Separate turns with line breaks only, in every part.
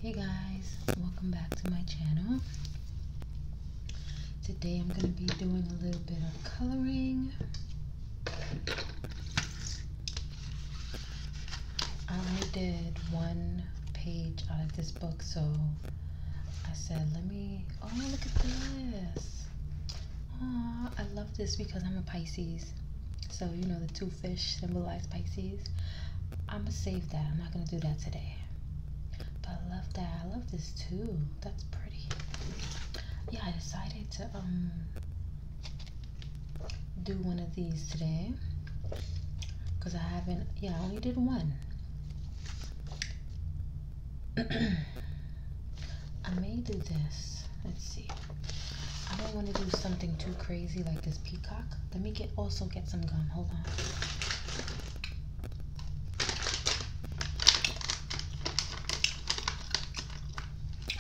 Hey guys, welcome back to my channel. Today I'm going to be doing a little bit of coloring. I only did one page out of this book, so I said oh, look at this. Oh, I love this because I'm a Pisces. So you know the two fish symbolize Pisces. I'm going to save that. I'm not going to do that today. But I love that. I love this too. That's pretty. Yeah, I decided to do one of these today because I only did one. I may do this. Let's see. I don't want to do something too crazy like this peacock. Let me also get some gum. Hold on.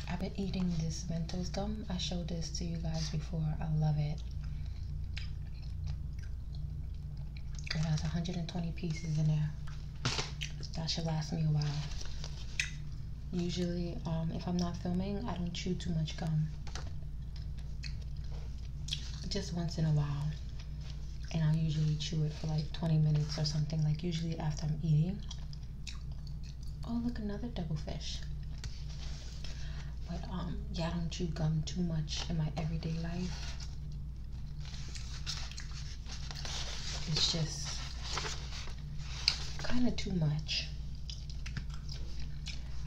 I've been eating this Mentos gum. I showed this to you guys before. I love it. It has 120 pieces in there. That should last me a while. Usually, if I'm not filming, I don't chew too much gum. Just once in a while. And I'll usually chew it for like 20 minutes or something, like usually after I'm eating. Oh, look, another devilfish. But yeah, I don't chew gum too much in my everyday life. It's just kind of too much.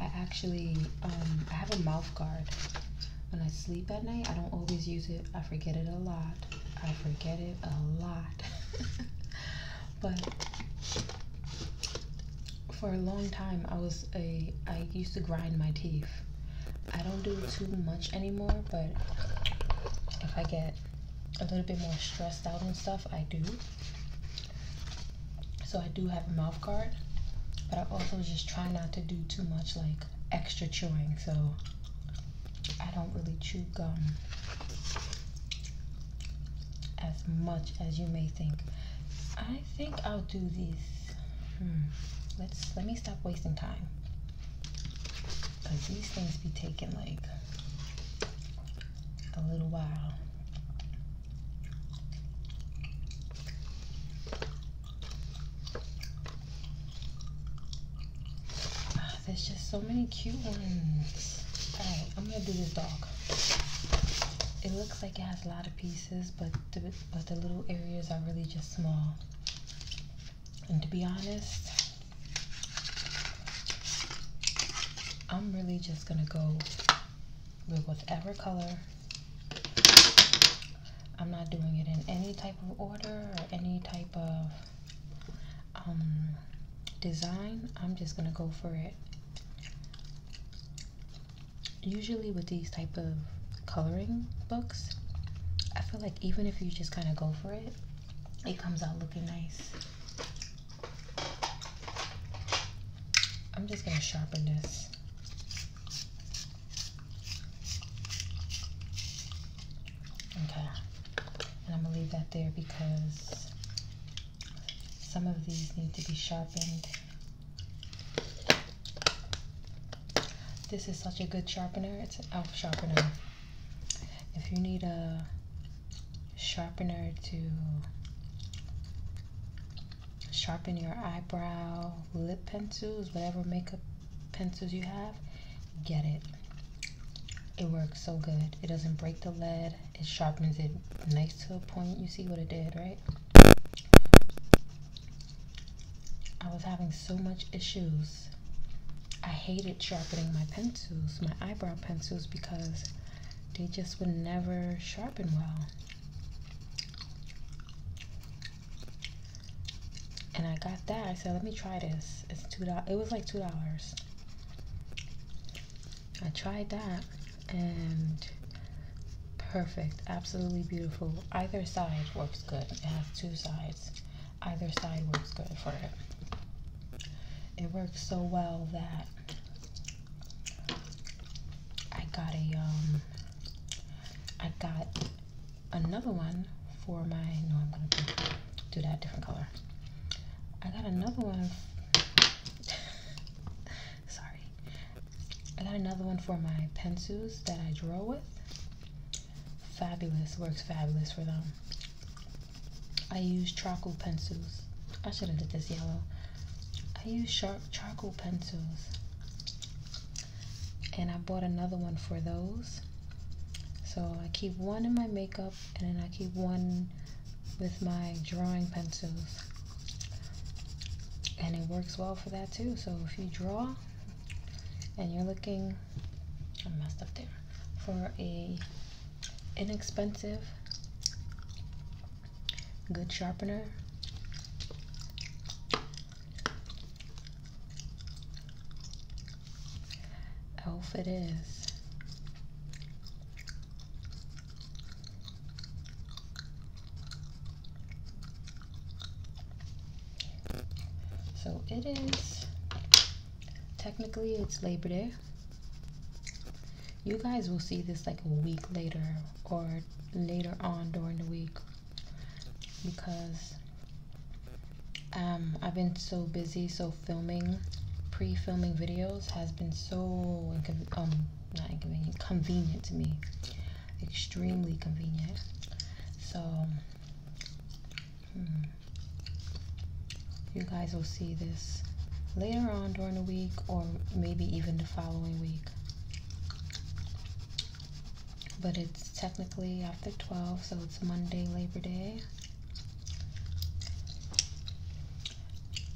I actually I have a mouth guard when I sleep at night. I don't always use it. I forget it a lot. But for a long time I used to grind my teeth. I don't do it too much anymore, but if I get a little bit more stressed out and stuff, I do. So I do have a mouth guard, but I also just try not to do too much like extra chewing, so I don't really chew gum as much as you may think. I think I'll do these. Let me stop wasting time. Because these things be taking like a little while. There's just so many cute ones. Alright, I'm going to do this dog. It looks like it has a lot of pieces, but the little areas are really just small. And to be honest, I'm really just gonna go with whatever color. I'm not doing it in any type of order or any type of design. I'm just gonna go for it. Usually with these type of coloring books, I feel like even if you just kind of go for it, it comes out looking nice. I'm just gonna sharpen this. Okay, and I'm gonna leave that there because some of these need to be sharpened. This is such a good sharpener. It's an e.l.f. sharpener. If you need a sharpener to sharpen your eyebrow, lip pencils, whatever makeup pencils you have, get it. It works so good. It doesn't break the lead. It sharpens it nice to a point. You see what it did, right? I was having so much issues. I hated sharpening my pencils, my eyebrow pencils, because they just would never sharpen well. And I got that. I said, let me try this. It's $2. It was like $2. I tried that and perfect. Absolutely beautiful. Either side works good. It has two sides. Either side works good for it. It works so well that I got another one for my, no, I'm gonna do that different color. I got another one. Sorry. I got got another one for my pencils that I draw with. Fabulous, works fabulous for them. I use charcoal pencils. I should have did this yellow. I use charcoal pencils. And I bought another one for those. So I keep one in my makeup, and then I keep one with my drawing pencils. And it works well for that too. So if you draw and you're looking, I messed up there, for a inexpensive, good sharpener, elf it is. So it is, technically it's Labor Day. You guys will see this like a week later or later on during the week, because I've been so busy, so pre-filming videos has been so not inconvenient, convenient to me, extremely convenient. So you guys will see this later on during the week, or maybe even the following week. But it's technically after 12, so it's Monday, Labor Day.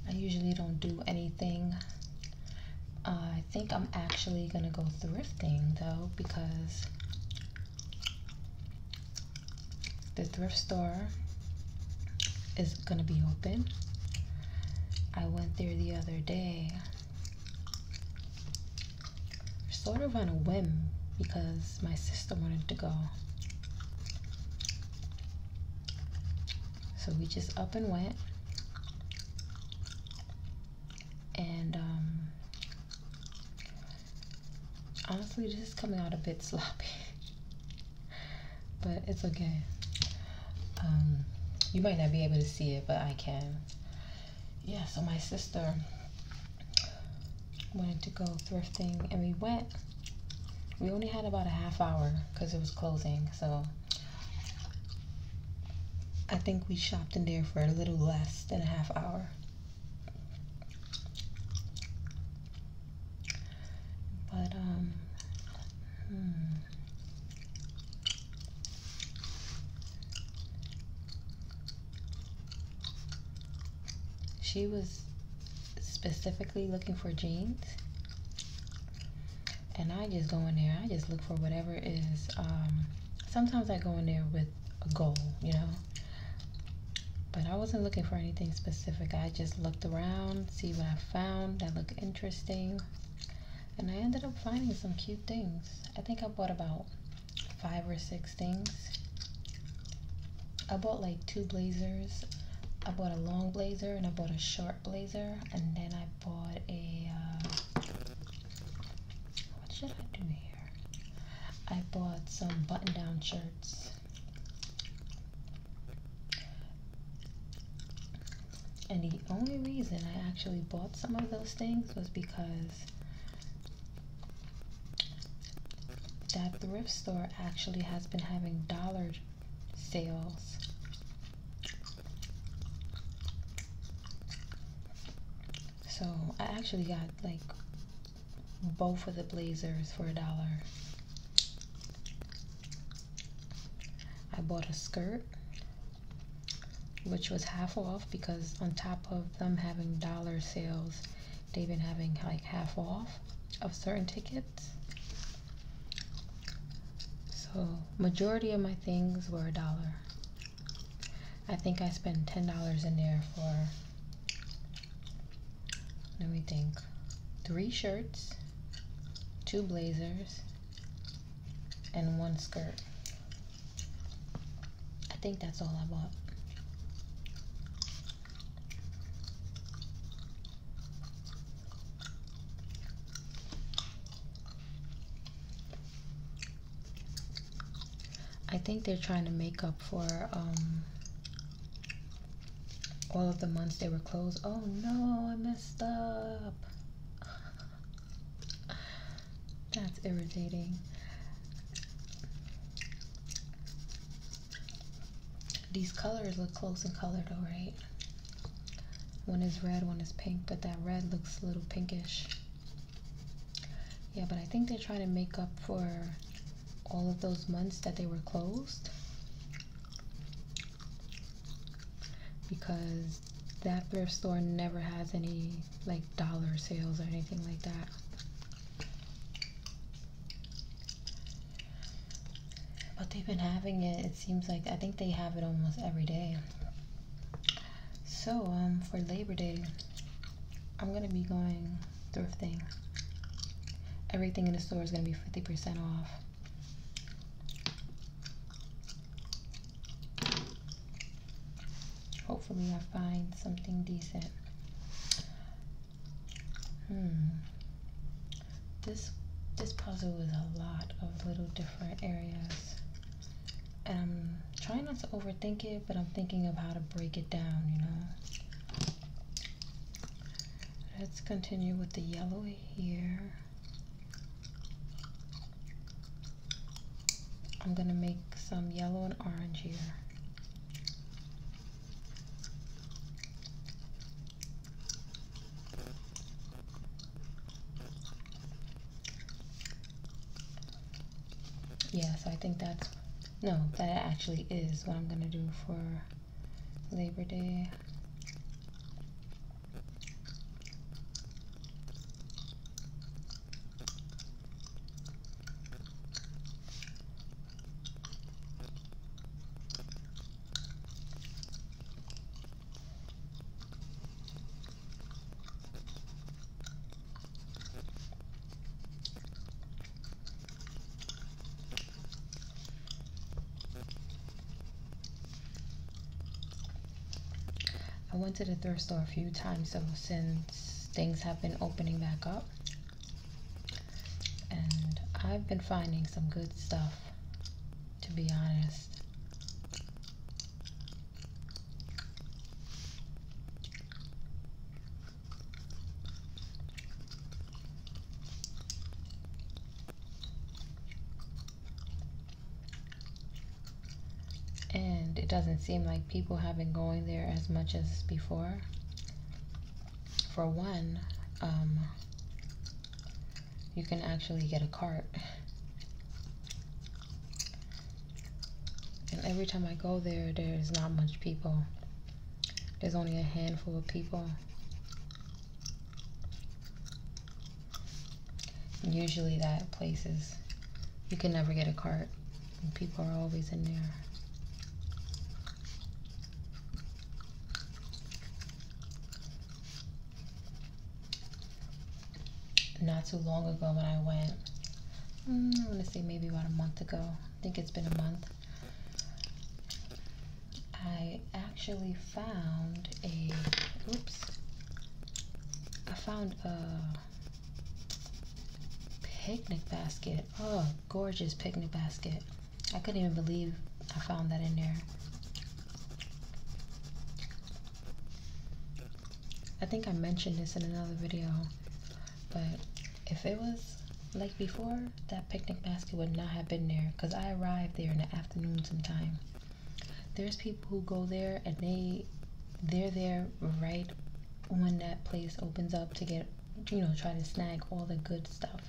I usually don't do anything. I think I'm actually gonna go thrifting though, because the thrift store is gonna be open. I went there the other day, sort of on a whim, because my sister wanted to go. So we just up and went. And honestly, this is coming out a bit sloppy, but it's okay. You might not be able to see it, but I can. Yeah, so my sister wanted to go thrifting, and we went. We only had about a half hour because it was closing, so I think we shopped in there for a little less than a half hour. But she was specifically looking for jeans, and I just go in there, I just look for whatever is, sometimes I go in there with a goal, you know, but I wasn't looking for anything specific. I just looked around, see what I found that looked interesting, and I ended up finding some cute things. I think I bought about 5 or 6 things. I bought like 2 blazers. I bought a long blazer and I bought a short blazer, and then I bought a what should I do here? I bought some button-down shirts. And the only reason I actually bought some of those things was because that thrift store actually has been having dollar sales. So I actually got like both of the blazers for $1. I bought a skirt, which was half off, because on top of them having dollar sales, they've been having like half off of certain tickets. So majority of my things were $1. I think I spent $10 in there for, let me think, 3 shirts, 2 blazers, and 1 skirt. I think that's all I bought. I think they're trying to make up for all of the months they were closed. Oh no, I messed up. It's irritating. These colors look close in color though, right? One is red, one is pink, but that red looks a little pinkish. Yeah, but I think they're trying to make up for all of those months that they were closed, because that thrift store never has any like dollar sales or anything like that. But they've been having it, it seems like, I think they have it almost every day. So for Labor Day, I'm gonna be going thrifting. Everything in the store is gonna be 50% off. Hopefully I find something decent. This puzzle is a lot of little different areas. And I'm trying not to overthink it, but I'm thinking of how to break it down, you know. Let's continue with the yellow here. I'm gonna make some yellow and orange here. Yeah, so I think that's, no, that actually is what I'm gonna do for Labor Day. I went to the thrift store a few times so since things have been opening back up, and I've been finding some good stuff, to be honest. And it doesn't seem like people have been going there as much as before. For one, you can actually get a cart. And every time I go there, there's not much people. There's only a handful of people. And usually that place is, you can never get a cart. And people are always in there. Not too long ago when I went, I want to say maybe about a month ago. I think it's been a month. I actually found a, I found a picnic basket. Oh, gorgeous picnic basket. I couldn't even believe I found that in there. I think I mentioned this in another video, but if it was like before, that picnic basket would not have been there, because I arrived there in the afternoon sometime. There's people who go there and they're there right when that place opens up to get, you know, try to snag all the good stuff.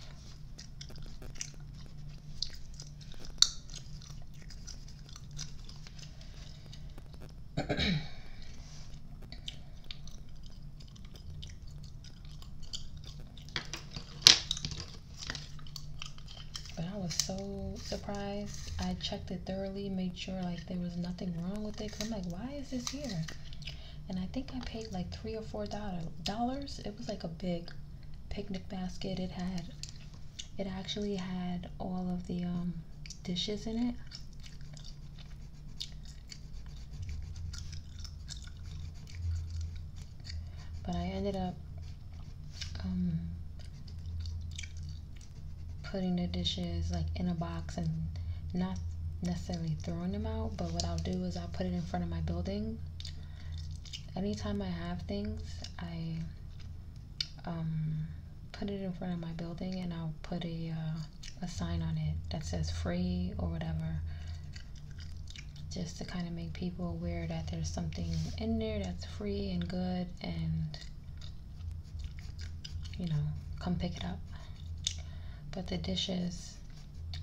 But I was so surprised. I checked it thoroughly, made sure like there was nothing wrong with it. 'Cause I'm like, why is this here? And I think I paid like $3 or $4. It was like a big picnic basket. It actually had all of the dishes in it. But I ended up putting the dishes like in a box and not necessarily throwing them out, but what I'll do is I'll put it in front of my building. Anytime I have things, I put it in front of my building and I'll put a sign on it that says free or whatever, just to kind of make people aware that there's something in there that's free and good, and you know, come pick it up. But the dishes,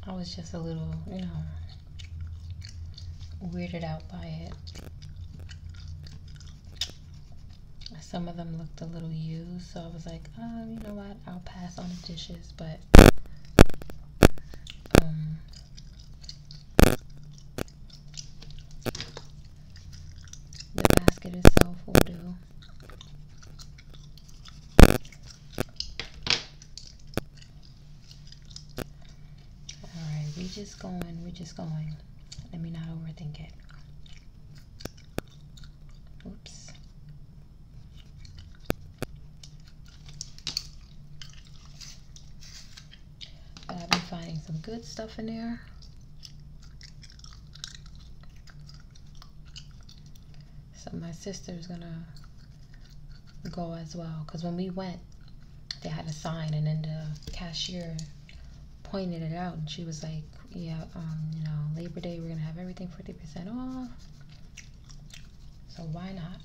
I was just a little, you know, weirded out by it. Some of them looked a little used, so I was like, you know what, I'll pass on the dishes. But the basket itself will do. Alright, we just going. Let me not overthink it. Oops. But I've been finding some good stuff in there. So my sister's gonna go as well, because when we went, they had a sign, and then the cashier pointed it out, and she was like, yeah, you know, Labor Day we're gonna have everything 40% off, so why not?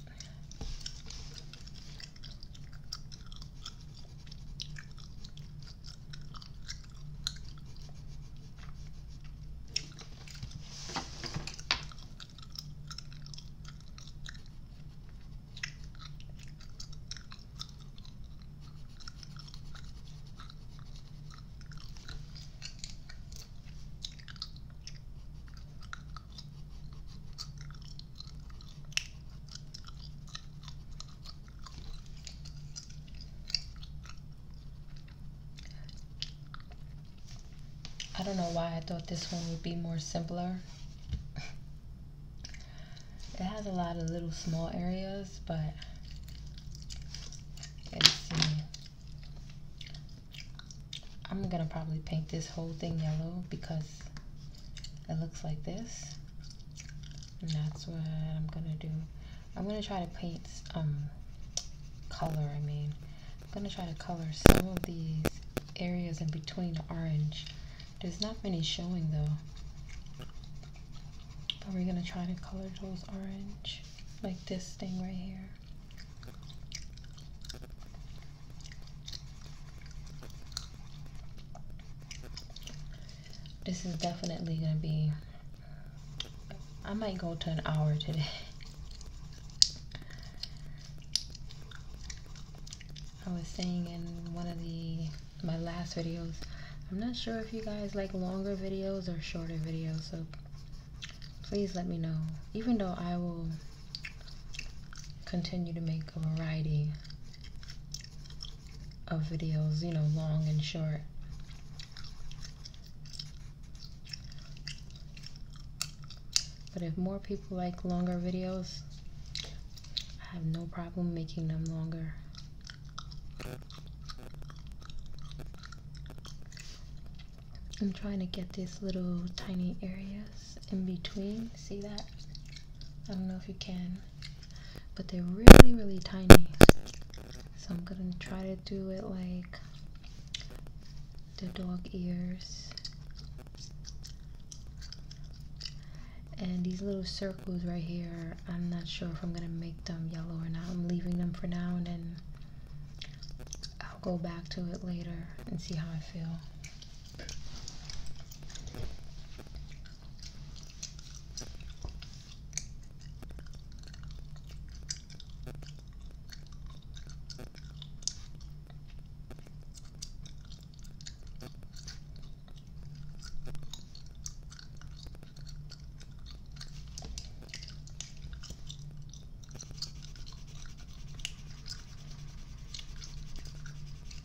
I don't know why I thought this one would be more simpler. It has a lot of little small areas, but let's see. I'm gonna probably paint this whole thing yellow because it looks like this, and that's what I'm gonna do. I'm gonna try to paint color. I'm gonna try to color some of these areas in between the orange. There's not many showing though, but we're gonna try to color those orange, like this thing right here. This is definitely gonna be, I might go to an hour today. I was saying in one of my last videos, I'm not sure if you guys like longer videos or shorter videos, so please let me know. Even though I will continue to make a variety of videos, you know, long and short. But if more people like longer videos, I have no problem making them longer. I'm trying to get these little tiny areas in between. See that? I don't know if you can, but they're really, really tiny. So I'm gonna try to do it like the dog ears. And these little circles right here, I'm not sure if I'm gonna make them yellow or not. I'm leaving them for now, and then I'll go back to it later and see how I feel.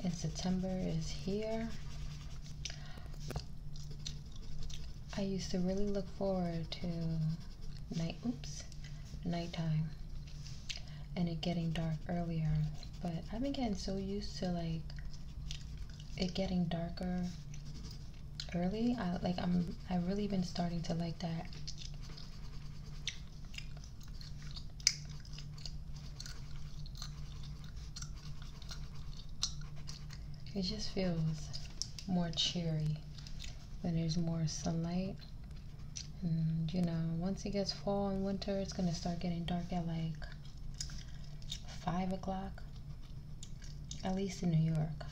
And September is here. I used to really look forward to nighttime and it getting dark earlier, but I've been getting so used to like it getting darker early. I've really been starting to like that. It just feels more cheery when there's more sunlight. And you know, once it gets fall and winter, it's gonna start getting dark at like 5 o'clock, at least in New York.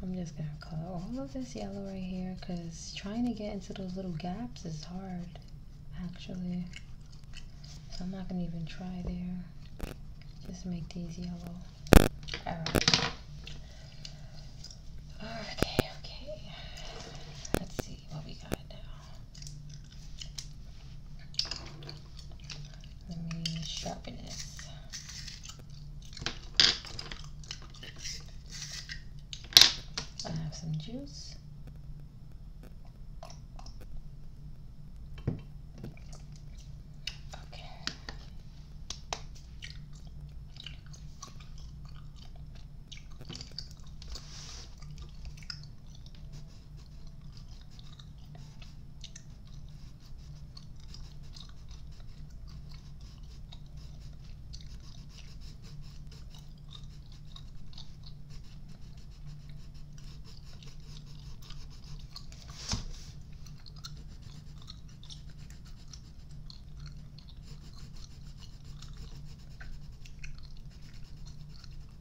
I'm just gonna color all of this yellow right here because trying to get into those little gaps is hard, actually. So I'm not gonna even try there. Just make these yellow. Alright. Okay. Let's see what we got now. Let me sharpen this. I have some juice.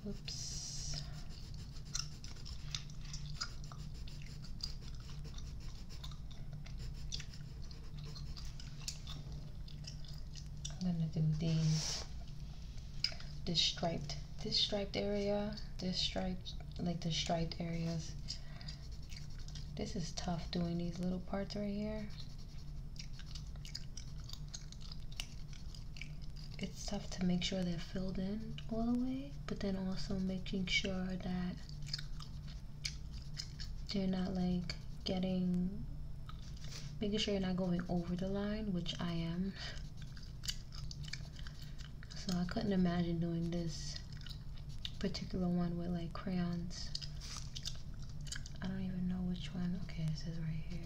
Oops. I'm gonna do this striped area, like the striped areas. This is tough doing these little parts right here. It's tough to make sure they're filled in all the way, but then also making sure that they're not like making sure you're not going over the line, which I am. So I couldn't imagine doing this particular one with like crayons. I don't even know which one. Okay, this is right here.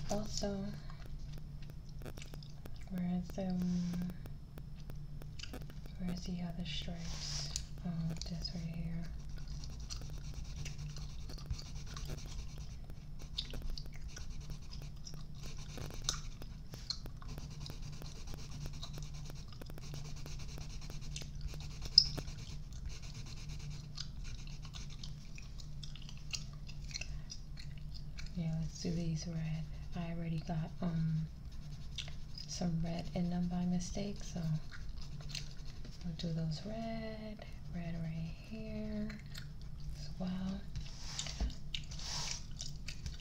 Also, where's the other stripes? Oh, this right here. Yeah, let's do these red. I already got some red in them by mistake, so we'll do those red right here as well.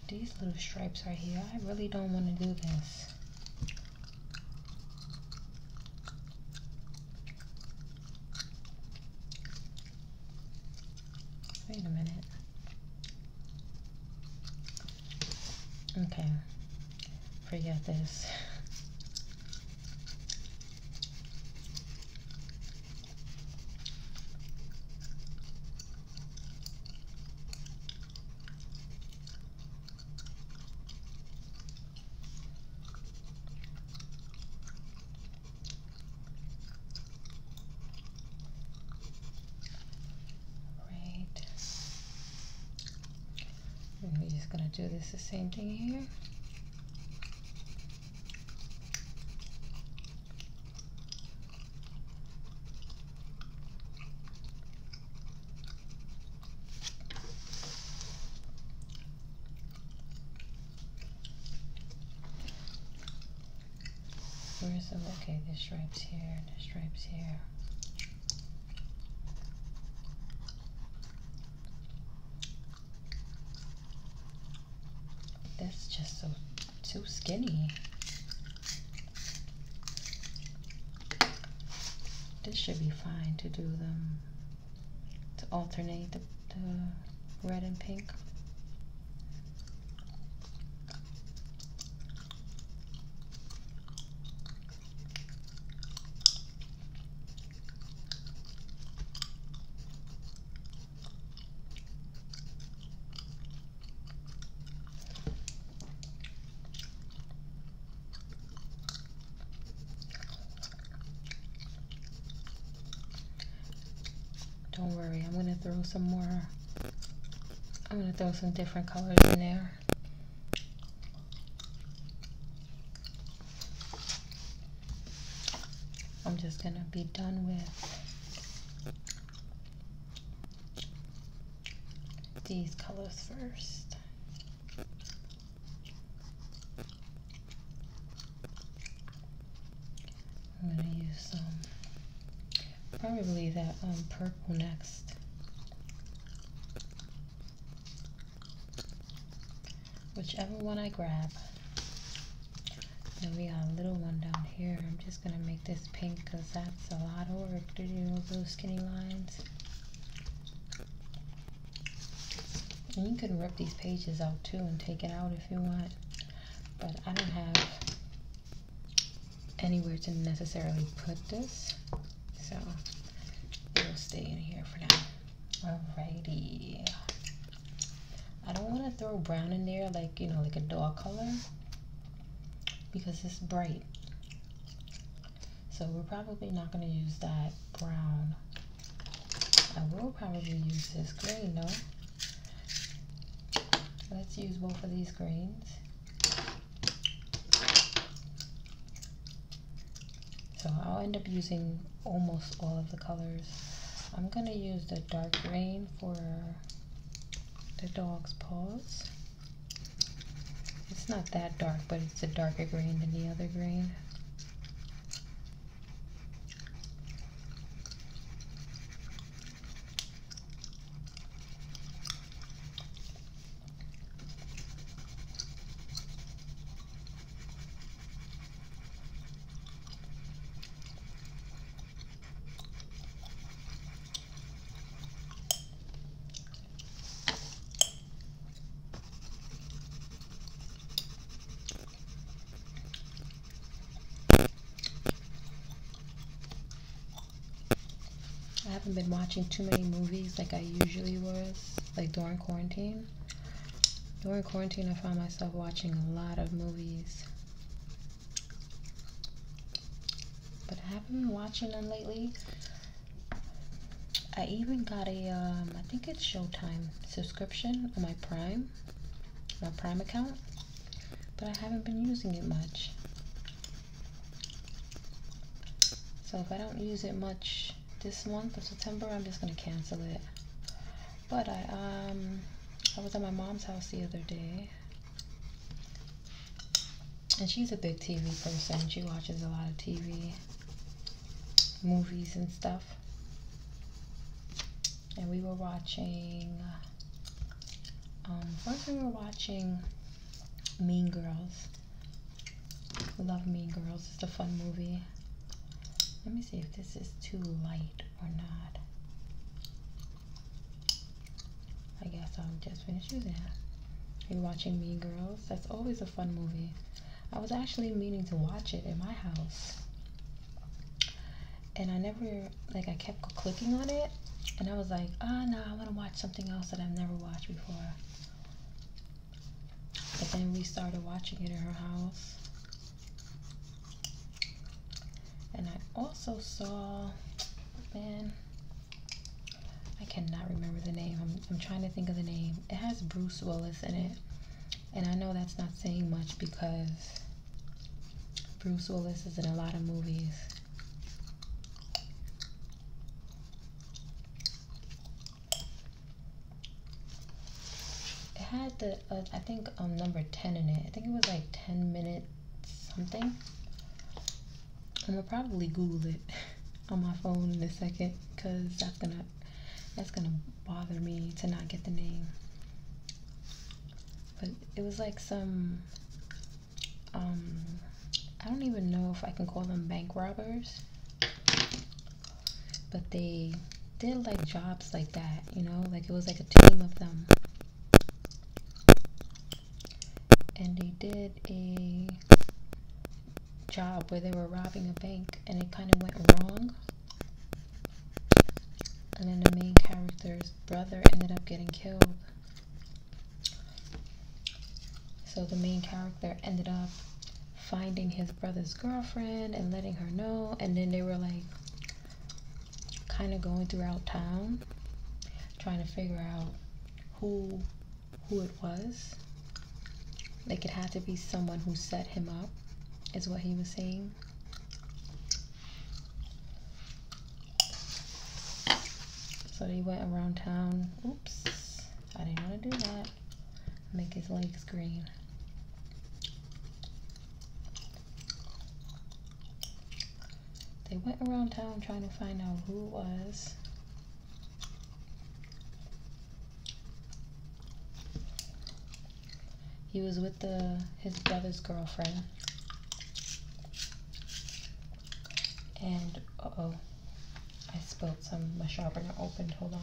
These little stripes right here, I really don't want to do this. Wait a minute. Okay, forget this. We're just gonna do this the same thing here. Where's some, okay, the stripes here, the stripes here. That's just so too skinny. This should be fine to do them, to alternate the red and pink. Don't worry, I'm gonna throw some more. I'm gonna throw some different colors in there. I'm just gonna be done with these colors first. I'm gonna use some. Probably that purple next. Whichever one I grab. Then we got a little one down here. I'm just gonna make this pink because that's a lot of work to do those skinny lines. And you can rip these pages out too and take it out if you want. But I don't have anywhere to necessarily put this. So it'll stay in here for now. Alrighty. I don't want to throw brown in there like, you know, like a dog color because it's bright. So we're probably not going to use that brown. I will probably use this green though. Let's use both of these greens. So I'll end up using almost all of the colors. I'm gonna use the dark green for the dog's paws. It's not that dark, but it's a darker green than the other green. I haven't been watching too many movies like I usually was, like during quarantine. During quarantine, I found myself watching a lot of movies. But I haven't been watching them lately. I even got a, I think it's Showtime subscription on my Prime account. But I haven't been using it much. So if I don't use it much this month of September, I'm just gonna cancel it. But I was at my mom's house the other day, and she's a big TV person. She watches a lot of TV, movies and stuff. And we were watching, first we were watching Mean Girls. Love Mean Girls. It's a fun movie. Let me see if this is too light or not. I guess I'll just finish using it. Are you watching Mean Girls? That's always a fun movie. I was actually meaning to watch it in my house. And I never, like, I kept clicking on it. And I was like, no, I want to watch something else that I've never watched before. But then we started watching it in her house. And I also saw, man, I cannot remember the name. I'm trying to think of the name. It has Bruce Willis in it. And I know that's not saying much because Bruce Willis is in a lot of movies. It had the, I think, number 10 in it. I think it was like 10 minutes something. I'm gonna probably Google it on my phone in a second because that's gonna bother me to not get the name. But it was like some, I don't even know if I can call them bank robbers, but they did like jobs like that, you know, like it was like a team of them. And they did a job where they were robbing a bank and it kind of went wrong. And then the main character's brother ended up getting killed. So the main character ended up finding his brother's girlfriend and letting her know. And then they were like kind of going throughout town trying to figure out who it was. Like it had to be someone who set him up, is what he was saying. So they went around town. Oops, I didn't want to do that. Make his legs green. They went around town trying to find out who it was. He was with his brother's girlfriend. And uh-oh, I spilled some. My sharpener opened. Hold on.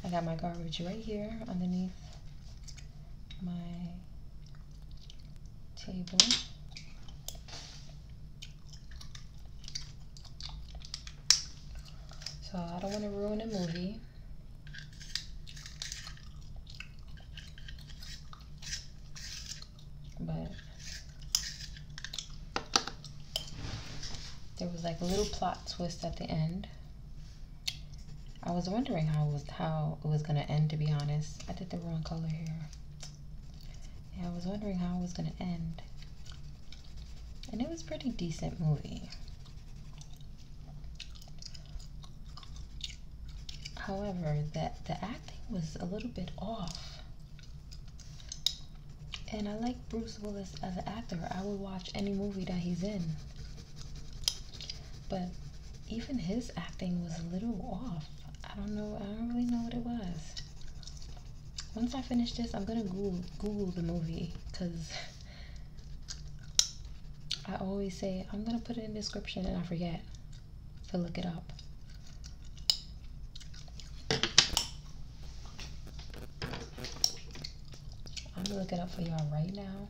I got my garbage right here underneath my table. So I don't want to ruin a movie. But there was like a little plot twist at the end. I was wondering how it was gonna end, to be honest. I did the wrong color here. Yeah, I was wondering how it was gonna end. And it was a pretty decent movie. However, the acting was a little bit off. And I like Bruce Willis as an actor. I would watch any movie that he's in. But even his acting was a little off. I don't know. I don't really know what it was. Once I finish this, I'm gonna Google the movie, because I always say I'm gonna put it in the description and I forget to look it up. I'm gonna look it up for y'all right now,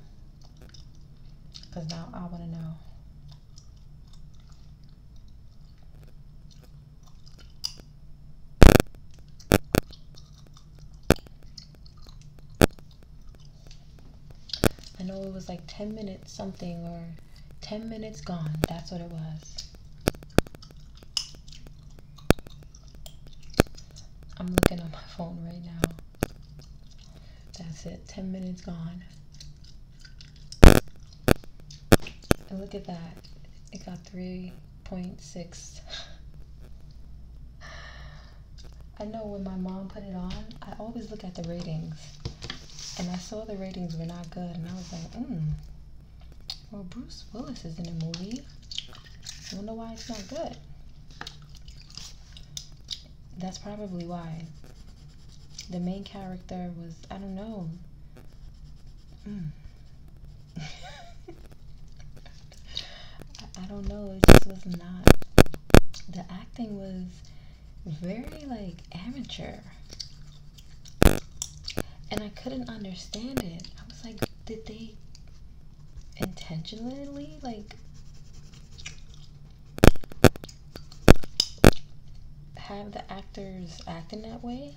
because now I want to know. I know it was like 10 minutes something, or 10 minutes gone. That's what it was. I'm looking on my phone right now. That's it. 10 minutes gone. And look at that. It got 3.6. I know when my mom put it on, I always look at the ratings. And I saw the ratings were not good. And I was like, well, Bruce Willis is in a movie. I wonder why it's not good. That's probably why. The main character was, I don't know. I don't know. It just was not. The acting was very like amateur. And I couldn't understand it. I was like, did they intentionally like have the actors acting that way?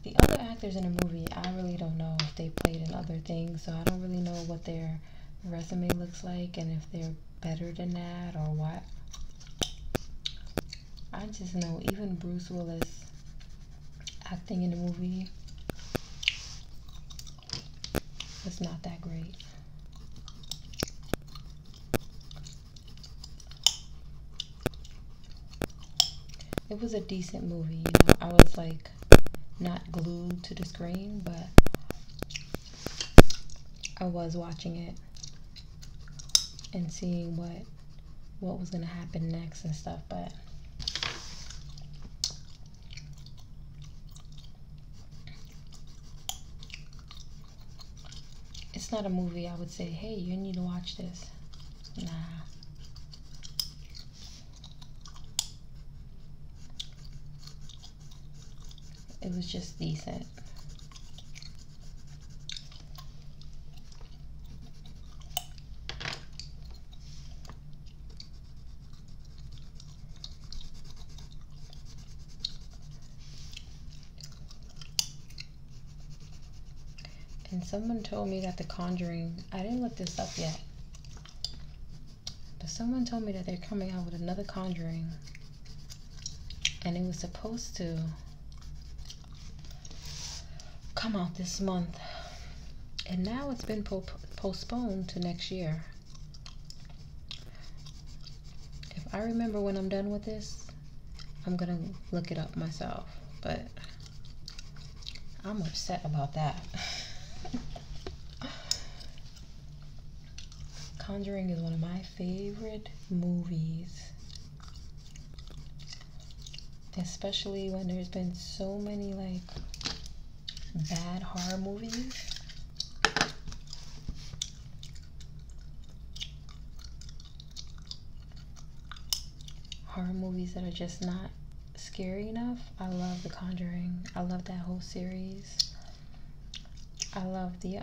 The other actors in the movie, I really don't know if they played in other things, so I don't really know what their resume looks like and if they're better than that or what. I just know even Bruce Willis acting in the movie was not that great. It was a decent movie, you know. I was like not glued to the screen, but I was watching it and seeing what was gonna happen next and stuff. But it's not a movie I would say, hey, you need to watch this. Nah. it was just decent. And someone told me that The Conjuring, I didn't look this up yet, but someone told me that they're coming out with another Conjuring, and it was supposed to come out this month, and now it's been postponed to next year. If I remember when I'm done with this, I'm gonna look it up myself, but I'm upset about that. Conjuring is one of my favorite movies, especially when there's been so many like bad horror movies. Horror movies that are just not scary enough. I love The Conjuring. I love that whole series. I love the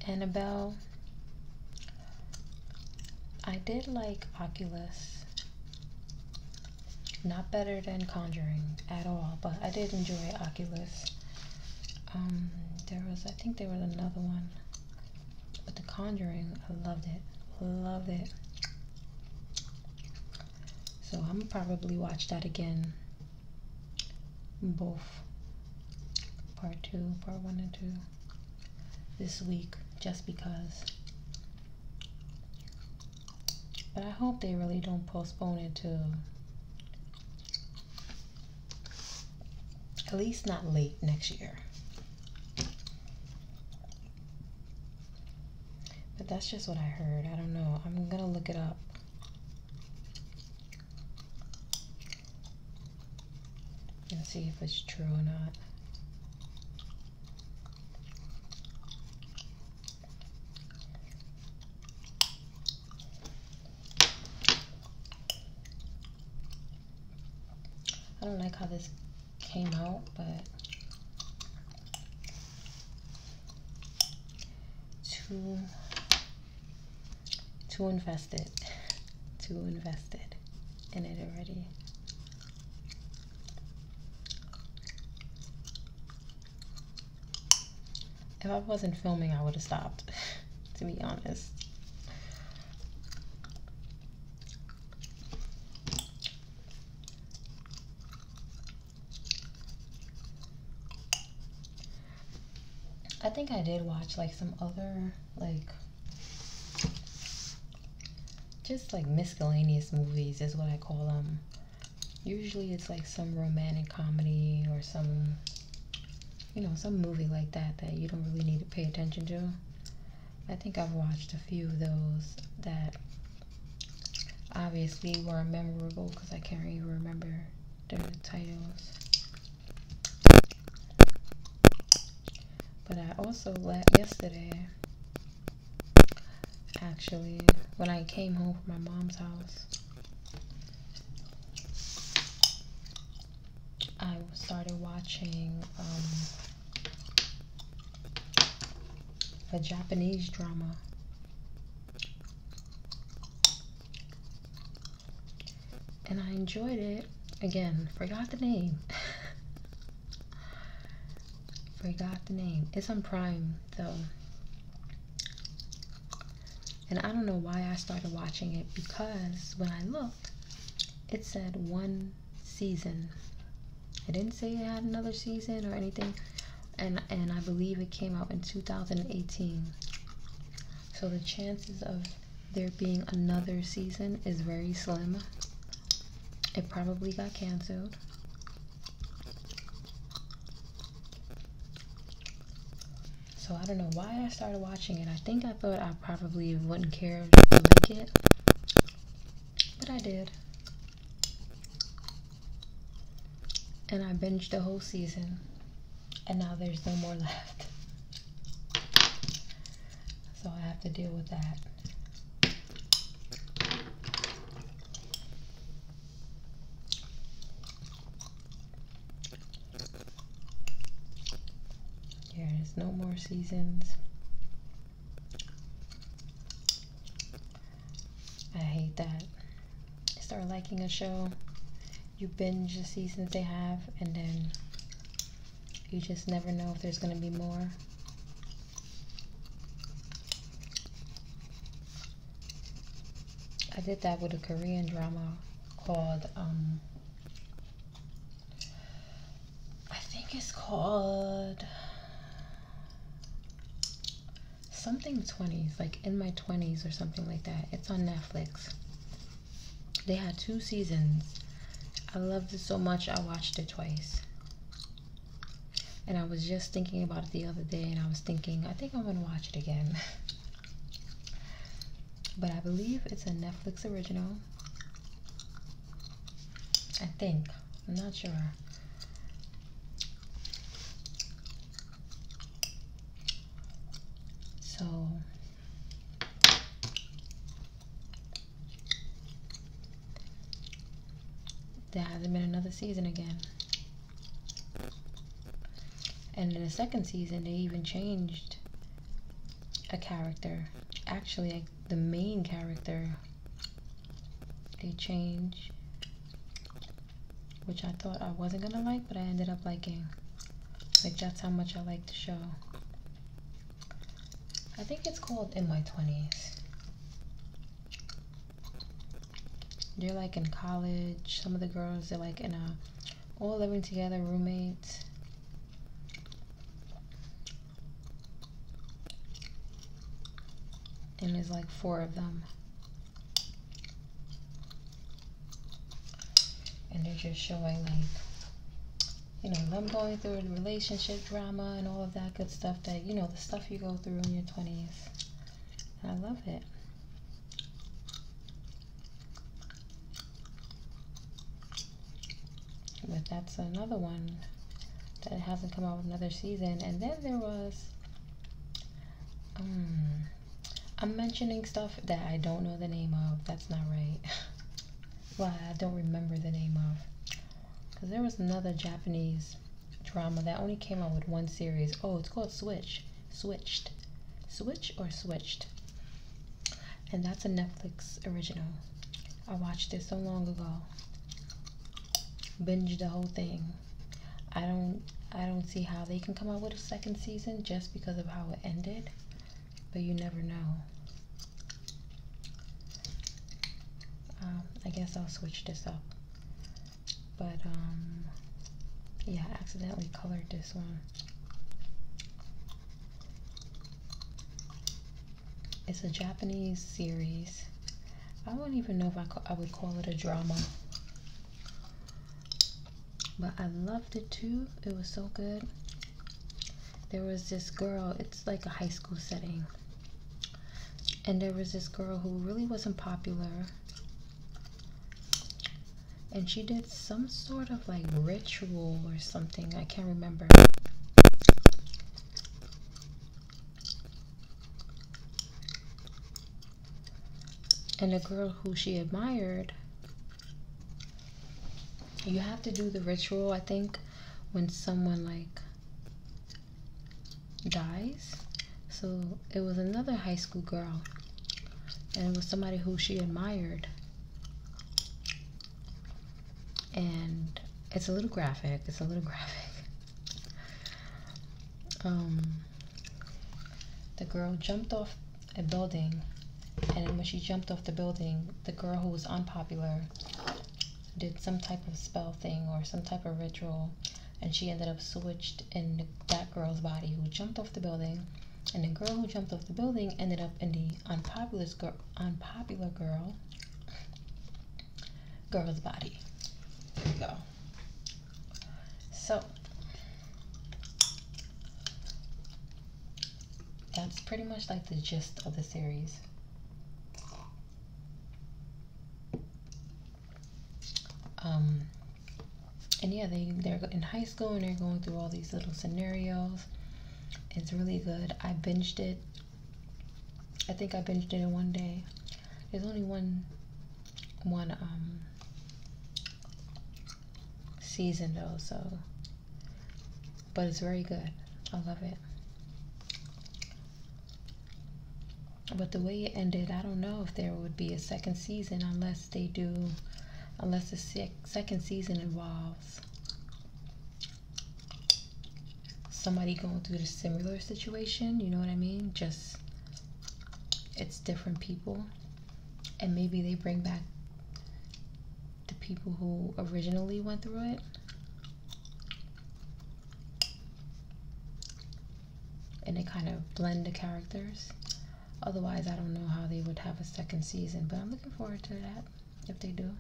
Annabelle. I did like Oculus. Not better than Conjuring at all, but I did enjoy Oculus. I think there was another one, but The Conjuring, I loved it. Loved it. So I'm gonna probably watch that again. Both part 1 and 2 this week, just because. But I hope they really don't postpone it to at least not late next year. But that's just what I heard. I don't know. I'm gonna look it up. And see if it's true or not. I don't like how this came out, but too invested in it already. If I wasn't filming, I would have stopped, to be honest. I think I did watch like some other like just like miscellaneous movies is what I call them. Usually it's like some romantic comedy or some, you know, some movie like that that you don't really need to pay attention to. I think I've watched a few of those that obviously were memorable because I can't even remember their titles. But I also yesterday, actually, when I came home from my mom's house, I started watching a Japanese drama. And I enjoyed it. Again, forgot the name. Forgot the name. It's on Prime though. And I don't know why I started watching it, because when I looked, it said 1 season. It didn't say it had another season or anything. And I believe it came out in 2018. So the chances of there being another season is very slim. It probably got canceled. So I don't know why I started watching it. I think I thought I probably wouldn't care to like it, but I did. And I binged the whole season, and now there's no more left. So I have to deal with that. no more seasons. I hate that. You start liking a show, you binge the seasons they have, and then you just never know if there's gonna be more. I did that with a Korean drama called, I think it's called something 20s, like In My 20s or something like that. It's on Netflix. They had 2 seasons. I loved it so much I watched it twice. And I was just thinking about it the other day, and I was thinking, I think I'm gonna watch it again. But I believe it's a Netflix original. I think. I'm not sure. So there hasn't been another season again. And in the second season, they even changed a character. Actually, like the main character, they changed, which I thought I wasn't gonna like, but I ended up liking. Like, that's how much I like the show. I think it's called In My 20s. They're like in college. Some of the girls, they're like in all living together, roommates. And there's like 4 of them. And they're just showing, like, you know, them going through relationship drama and all of that good stuff that, you know, the stuff you go through in your 20s. And I love it. But that's another one that hasn't come out with another season. And then there was, I'm mentioning stuff that I don't know the name of. That's not right. Well, I don't remember the name of. Because there was another Japanese drama that only came out with 1 series. Oh, it's called Switched. Switch or Switched. And that's a Netflix original. I watched it so long ago. Binged the whole thing. I don't see how they can come out with a second season just because of how it ended. But you never know. I guess I'll switch this up. But yeah, I accidentally colored this one. It's a Japanese series. I don't even know if I would call it a drama. But I loved it too. It was so good. There was this girl, it's like a high school setting. And there was this girl who really wasn't popular. And she did some sort of like ritual or something. I can't remember. And the girl who she admired, you have to do the ritual, I think, when someone like dies. So it was another high school girl, and it was somebody who she admired. And it's a little graphic. The girl jumped off a building, and then when she jumped off the building, the girl who was unpopular did some type of spell thing or some type of ritual, and she ended up switched in that girl's body who jumped off the building, and the girl who jumped off the building ended up in the unpopular girl's body. There we go. So that's pretty much like the gist of the series. And yeah, they're in high school and they're going through all these little scenarios. It's really good. I binged it. I think I binged it in 1 day. There's only one season though, so, but it's very good. I love it. But the way it ended, I don't know if there would be a second season unless the second season involves somebody going through a similar situation, you know what I mean? Just, it's different people. And maybe they bring back the people who originally went through it. And they kind of blend the characters. Otherwise, I don't know how they would have a second season, but I'm looking forward to that if they do.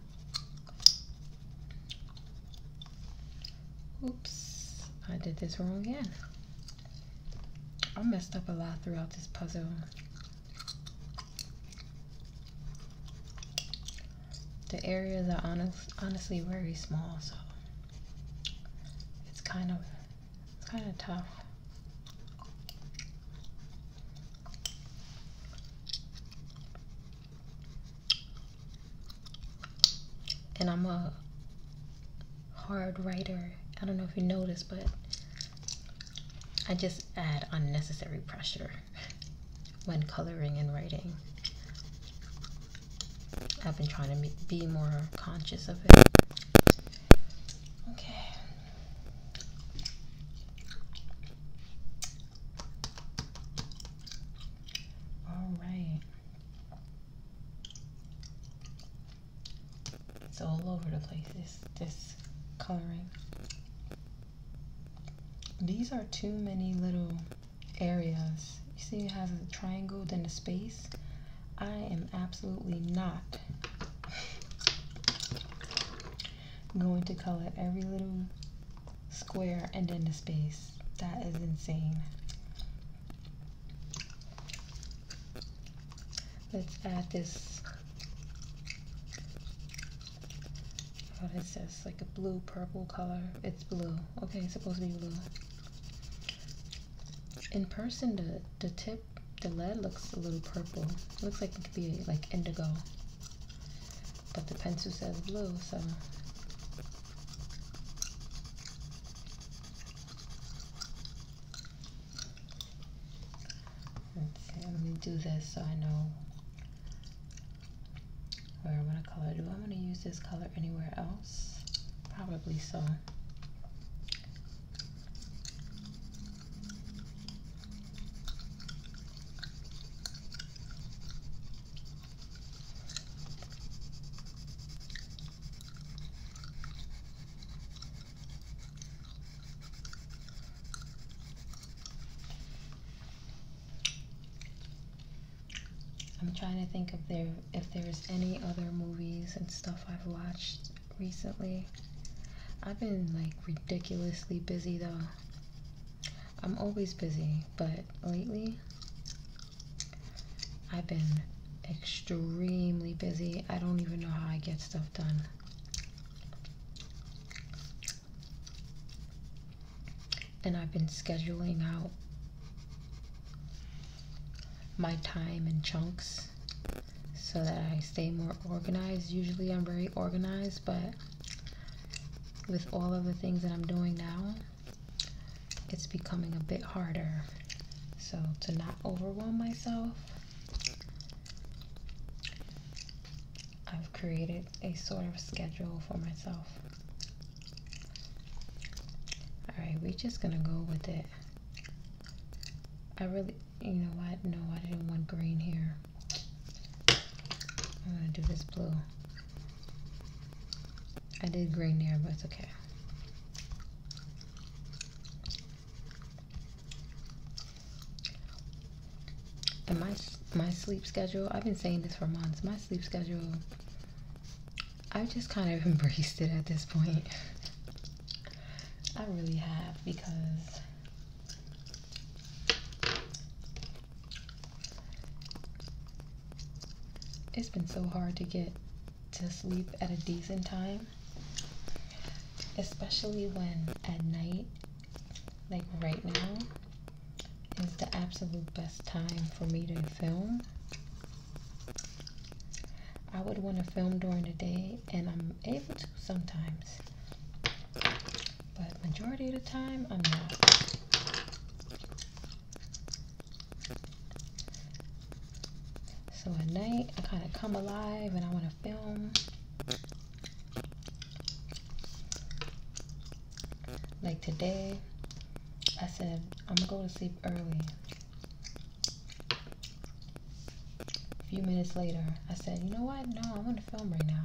Oops, I did this wrong again. I messed up a lot throughout this puzzle. The areas are honestly very small, so it's kind of tough. And I'm a hard writer. I don't know if you noticed, but I just add unnecessary pressure when coloring and writing. I've been trying to be more conscious of it. Okay. All right. It's all over the place, this coloring. These are too many little areas. You see it has a triangle, then a space. I am absolutely not going to color every little square and then the space. That is insane. Let's add this. What is this? Like a blue purple color. It's blue. Okay, it's supposed to be blue. In person, the tip, the lead looks a little purple. It looks like it could be like indigo. But the pencil says blue, so. Let's see, let me do this so I know where I'm gonna color. Do I want to use this color anywhere else? Probably so. I'm trying to think if there's any other movies and stuff I've watched recently. I've been like ridiculously busy though. I'm always busy, but lately I've been extremely busy. I don't even know how I get stuff done. And I've been scheduling out my time in chunks so that I stay more organized. Usually I'm very organized, but with all of the things that I'm doing now, it's becoming a bit harder. So to not overwhelm myself, I've created a sort of schedule for myself. Alright, we're just gonna go with it. I really, you know what? No, I didn't want green here. I'm gonna do this blue. I did green there, but it's okay. And my sleep schedule, I've been saying this for months, my sleep schedule, I've just kind of embraced it at this point. I really have, because it's been so hard to get to sleep at a decent time, especially when at night, like right now, is the absolute best time for me to film. I would want to film during the day, and I'm able to sometimes, but majority of the time, I'm not. So at night, I kind of come alive and I want to film. Like today, I said, I'm gonna go to sleep early. A few minutes later, I said, you know what? No, I want to film right now.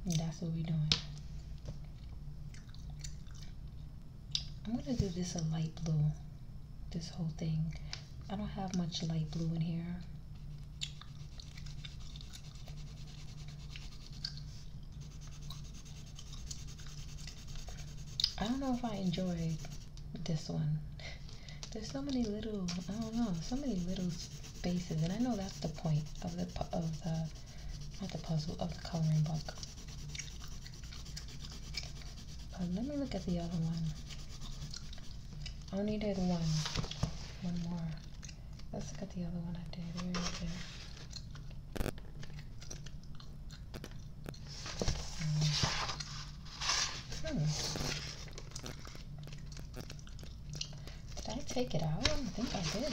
And that's what we're doing. I'm gonna do this a light blue, this whole thing. I don't have much light blue in here. I don't know if I enjoyed this one. There's so many little, I don't know, so many little spaces, and I know that's the point of the not the puzzle, of the coloring book. But let me look at the other one. I only did one more. Let's look at the other one I did. Where is it? Did I take it out? I don't think I did.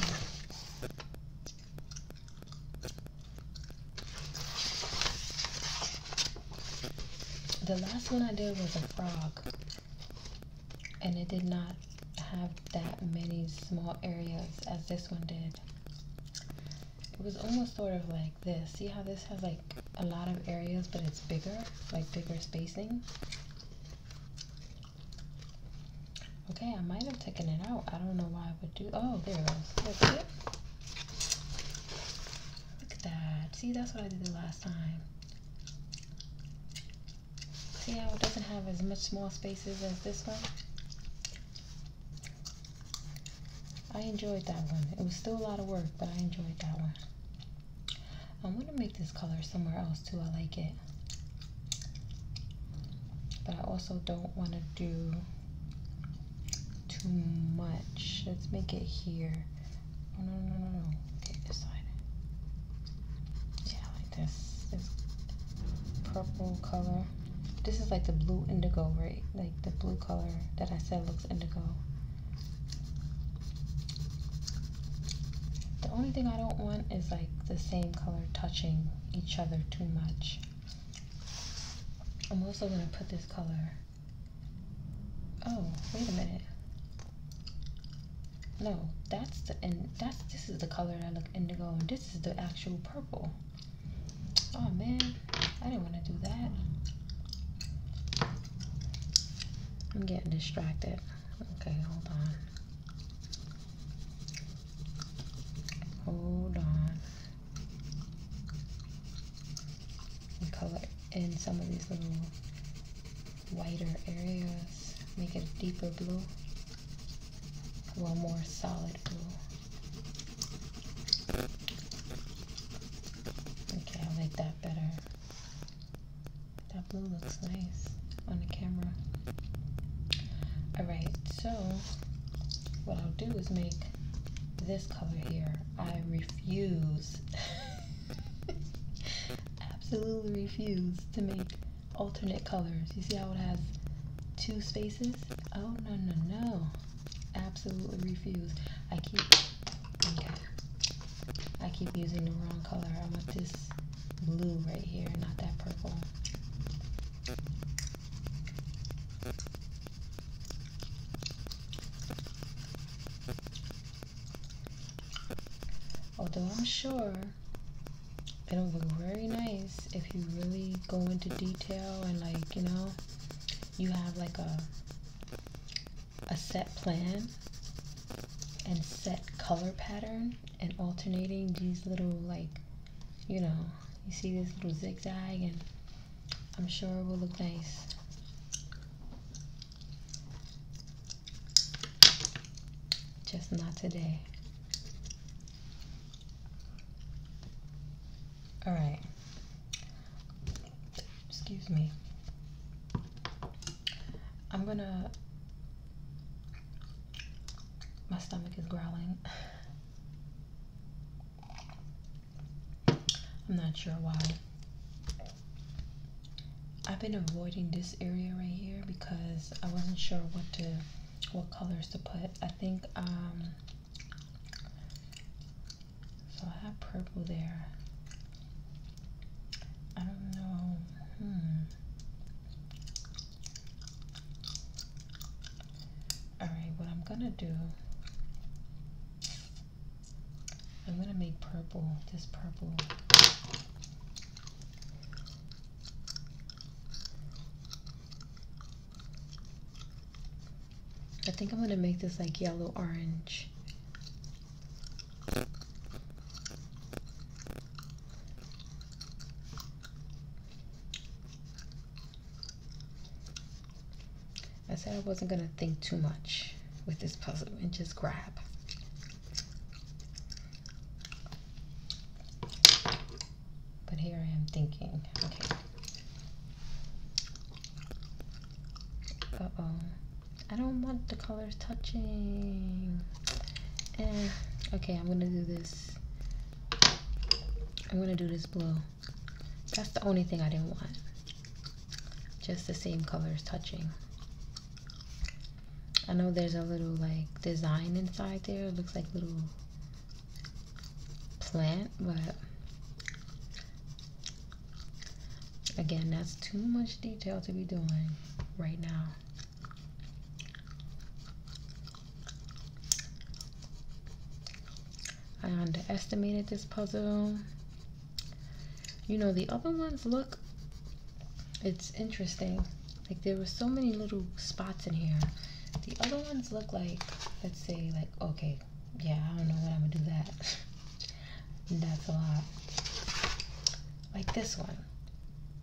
The last one I did was a frog, and it did not have that many small areas as this one did. It was almost sort of like this. See how this has like a lot of areas, but it's bigger, like bigger spacing? Okay, I might have taken it out. I don't know why I would do. Oh, there it goes. Look at it. Look at that. See, that's what I did the last time. See how it doesn't have as much small spaces as this one? I enjoyed that one. It was still a lot of work, but I enjoyed that one. I'm going to make this color somewhere else too. I like it. But I also don't want to do too much. Let's make it here. Oh, no. Okay, this side. Yeah, like this. This purple color. This is like the blue indigo, right? Like the blue color that I said looks indigo. The only thing I don't want is like the same color touching each other too much. I'm also going to put this color. Oh, wait a minute. No, that's the, and this is the color that look indigo, and this is the actual purple. Oh man, I didn't want to do that. I'm getting distracted. Okay, hold on. Hold on. And color in some of these little whiter areas. Make it a deeper blue. Well, more solid blue. Okay, I like that better. That blue looks nice on the camera. Alright, so what I'll do is make this color here. I refuse, absolutely refuse to make alternate colors. You see how it has two spaces? Oh, no. Absolutely refuse. I keep using the wrong color. I want this blue right here, not that purple. Although I'm sure it'll look very nice if you really go into detail and, like, you know, you have like a set plan and set color pattern and alternating these little, like, you know, you see this little zigzag, and I'm sure it will look nice. Just not today. Alright, excuse me. I'm gonna, my stomach is growling. I'm not sure why. I've been avoiding this area right here because I wasn't sure what colors to put. I think So I have purple there. I don't know. Alright, what I'm gonna do, I'm gonna make purple, this purple. I think I'm gonna make this like yellow orange. I said I wasn't gonna think too much with this puzzle and just grab. But here I am thinking, okay. Uh-oh. I don't want the colors touching. Okay, I'm gonna do this. I'm gonna do this blue. That's the only thing I didn't want. Just the same colors touching. I know there's a little like design inside there. It looks like little plant, but again, that's too much detail to be doing right now. I underestimated this puzzle. You know, the other ones look, it's interesting. Like there were so many little spots in here. The other ones look like, let's say like, okay, yeah, I don't know when I'm gonna do that. That's a lot. Like this one.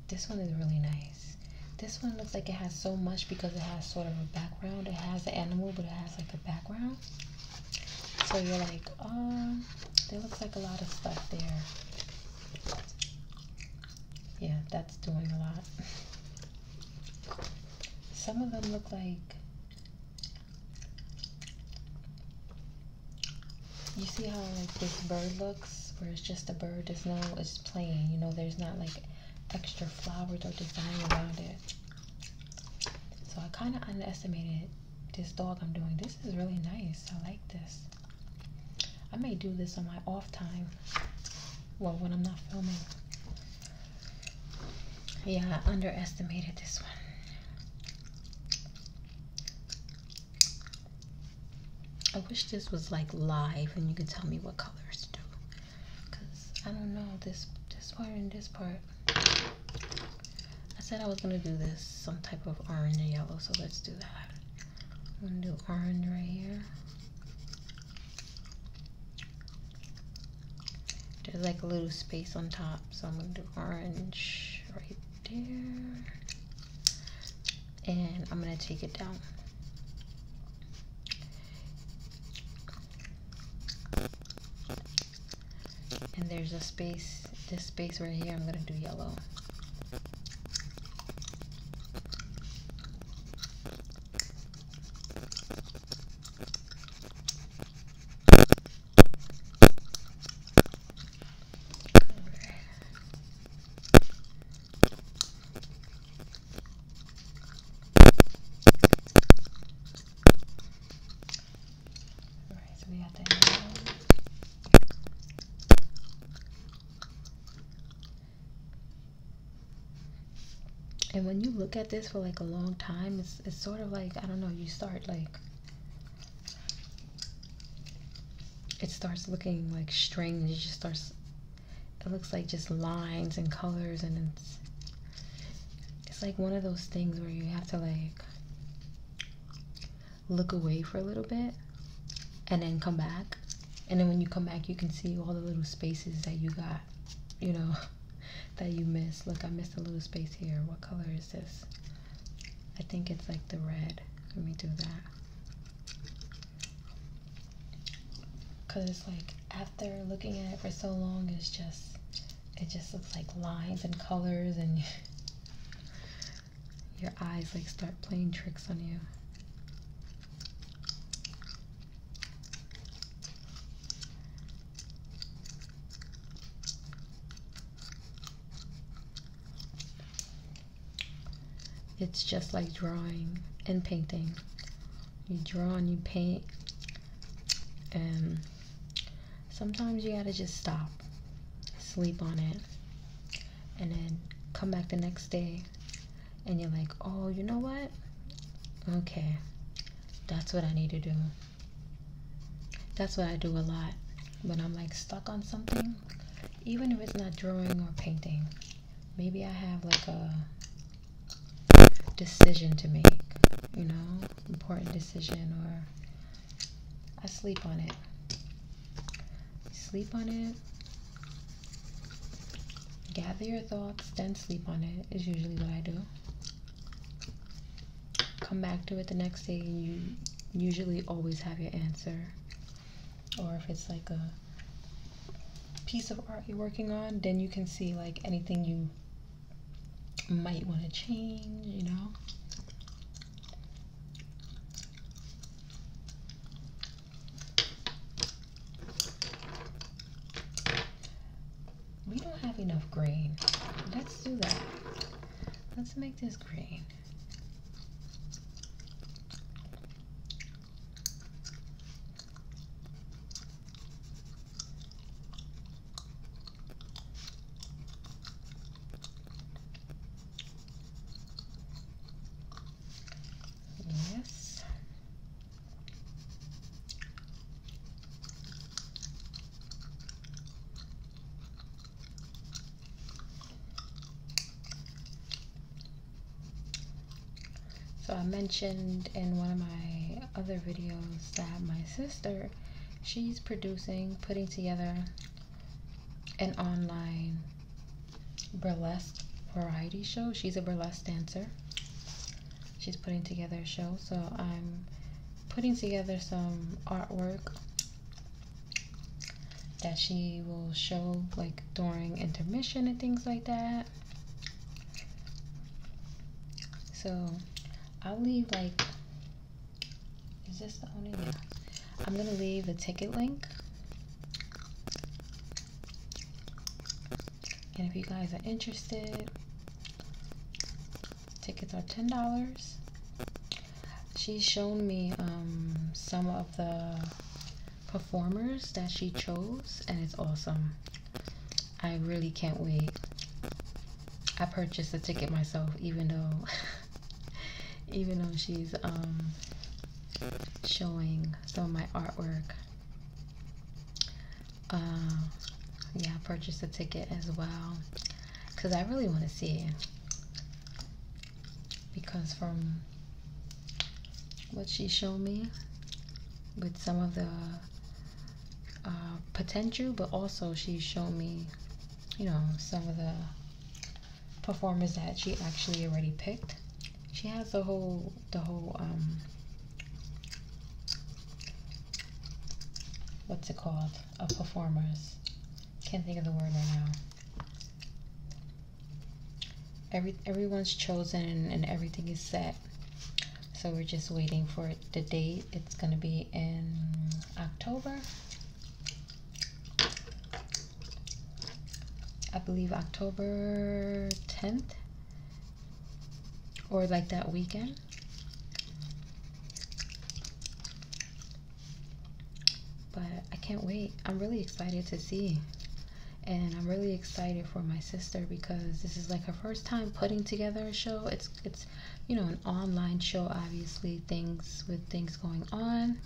This one is really nice. This one looks like it has so much because it has sort of a background. It has the animal, but it has like a background. So you're like, there looks like a lot of stuff there. Yeah, that's doing a lot. Some of them look like, you see how like this bird looks, where it's just a bird, there's no, it's plain, you know, there's not like extra flowers or design around it. So I kind of underestimated this dog I'm doing. This is really nice. I like this. I may do this on my off time. Well, when I'm not filming. Yeah, I underestimated this one. I wish this was like live and you could tell me what colors to do. Because I don't know, this part and this part. I said I was going to do this, some type of orange and yellow, so let's do that. I'm going to do orange right here. There's like a little space on top, so I'm going to do orange right there. And I'm going to take it down. And there's a space, this space right here, I'm going to do yellow. And when you look at this for like a long time, it's sort of like, I don't know, you start like, it starts looking like strange. It just starts, it looks like just lines and colors, and it's like one of those things where you have to like look away for a little bit and then come back. And then when you come back, you can see all the little spaces that you got, you know, that you missed. Look, I missed a little space here. What color is this? I think it's like the red. Let me do that. Because it's like, after looking at it for so long, it just looks like lines and colors, and your eyes like start playing tricks on you. It's just like drawing and painting. You draw and you paint, and Sometimes you gotta just stop, sleep on it, and then come back the next day and you're like, oh, you know what? Okay, that's what I need to do. That's what I do a lot when I'm like stuck on something, even if it's not drawing or painting. Maybe I have like a decision to make, you know, important decision, or I sleep on it. Sleep on it, gather your thoughts, then sleep on it is usually what I do. Come back to it the next day and you usually always have your answer. Or if it's like a piece of art you're working on, then you can see like anything you might want to change, you know. We don't have enough green. Let's do that. Let's make this green. Yes. So I mentioned in one of my other videos that my sister, she's putting together an online burlesque variety show. She's a burlesque dancer. She's putting together a show, so I'm putting together some artwork that she will show like during intermission and things like that. So I'll leave like, is this the only? Yeah. I'm gonna leave the ticket link. And if you guys are interested, tickets are $10. She's shown me some of the performers that she chose, and it's awesome. I really can't wait. I purchased the ticket myself, even though she's showing some of my artwork. Yeah, I purchased a ticket as well because I really want to see it. Because from what she showed me with some of the potential, but also she showed me, you know, some of the performers that she actually already picked. She has the whole what's it called, of performers. Can't think of the word right now. Everyone's chosen and everything is set, so we're just waiting for the date. It's gonna be in October, I believe October 10th, or like that weekend. But I can't wait. I'm really excited to see. And I'm really excited for my sister because this is like her first time putting together a show. It's you know, an online show, obviously, things going on.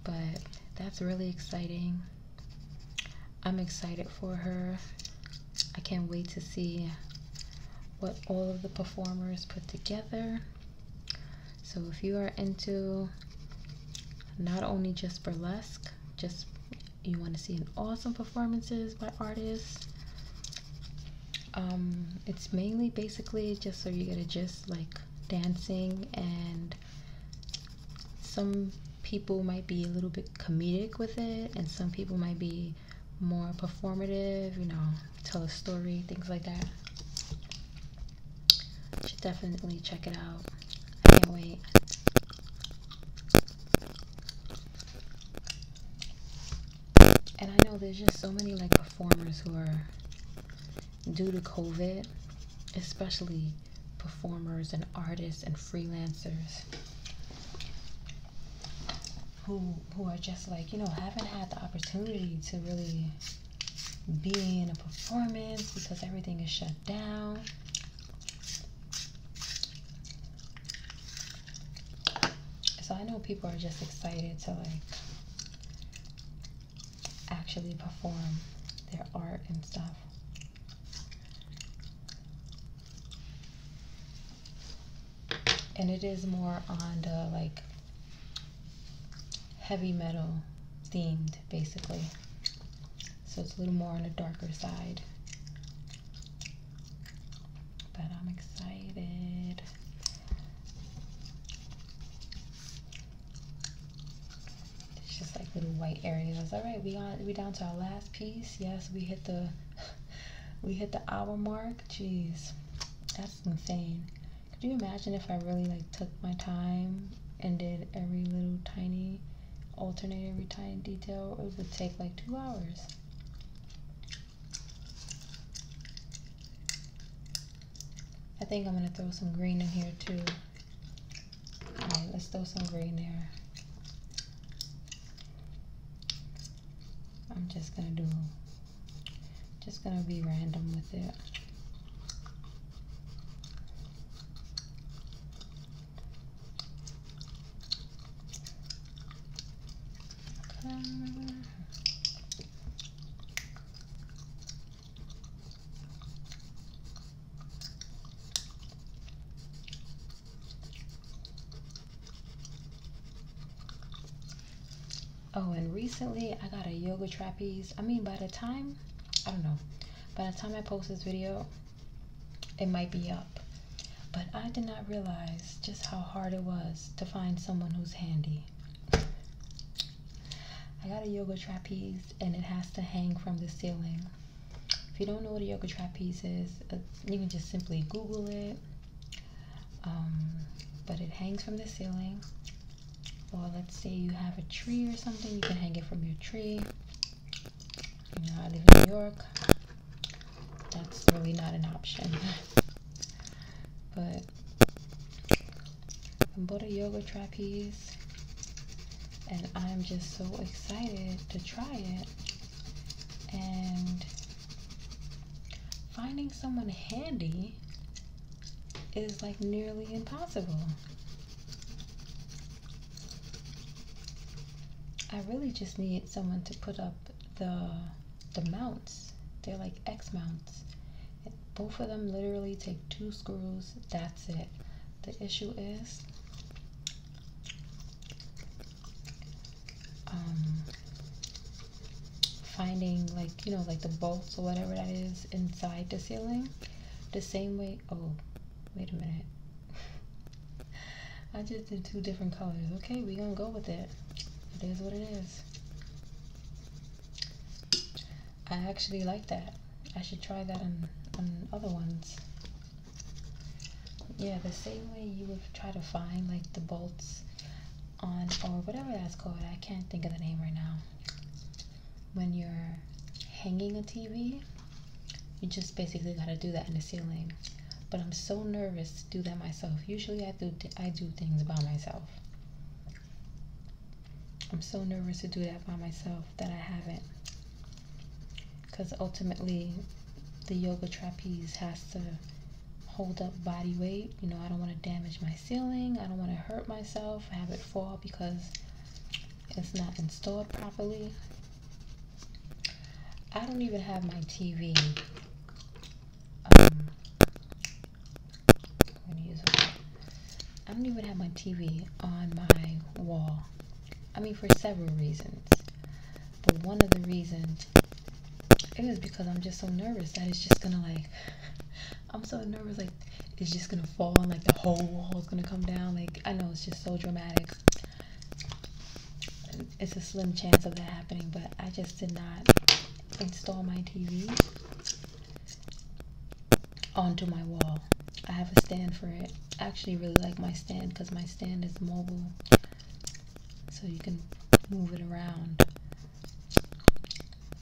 But that's really exciting. I'm excited for her. I can't wait to see what all of the performers put together. So if you are into not only just burlesque, just you want to see an awesome performances by artists, it's mainly basically just so you get a gist, like dancing, and some people might be a little bit comedic with it, and some people might be more performative, you know, tell a story, things like that. You should definitely check it out. I can't wait. And I know there's just so many like performers who are, due to COVID, especially performers and artists and freelancers, who are just like, you know, haven't had the opportunity to really be in a performance because everything is shut down. So I know people are just excited to like actually perform their art and stuff. And it is more on the like heavy metal themed, basically. So it's a little more on the darker side. But I'm excited. It's just like little white areas. All right, we down to our last piece. Yes, we hit the hour mark. Jeez, that's insane. Could you imagine if I really like took my time and did every little tiny alternate, every tiny detail? It would take like 2 hours. I think I'm gonna throw some green in here too. Alright, let's throw some green there. I'm just gonna be random with it. Oh, and recently I got a yoga trapeze. I mean, by the time I post this video, it might be up. But I did not realize just how hard it was to find someone who's handy. I got a yoga trapeze and it has to hang from the ceiling. If you don't know what a yoga trapeze is, you can just simply Google it. But it hangs from the ceiling. Or let's say you have a tree or something, you can hang it from your tree. You know, I live in New York. That's really not an option. But I bought a yoga trapeze and I'm just so excited to try it. And finding someone handy is like nearly impossible. I really just need someone to put up the mounts. They're like X mounts. Both of them literally take 2 screws. That's it. The issue is finding like, you know, like the bolts or whatever that is inside the ceiling. The same way. Oh, wait a minute. I just did 2 different colors. Okay, we're gonna go with it. It is what it is. I actually like that. I should try that on other ones. Yeah, the same way you would try to find like the bolts on, or whatever that's called. I can't think of the name right now. When you're hanging a TV, you just basically got to do that in the ceiling. But I'm so nervous to do that myself. Usually I do things by myself. I'm so nervous to do that by myself that I haven't. Because ultimately, the yoga trapeze has to hold up body weight. You know, I don't want to damage my ceiling. I don't want to hurt myself, have it fall because it's not installed properly. I don't even have my TV. I don't even have my TV on my wall. I mean, for several reasons. But one of the reasons is because I'm just so nervous that it's just gonna like, I'm so nervous like it's just gonna fall and like the whole wall is gonna come down. Like, I know it's just so dramatic. It's a slim chance of that happening, but I just did not install my TV onto my wall. I have a stand for it. I actually really like my stand because my stand is mobile, so you can move it around.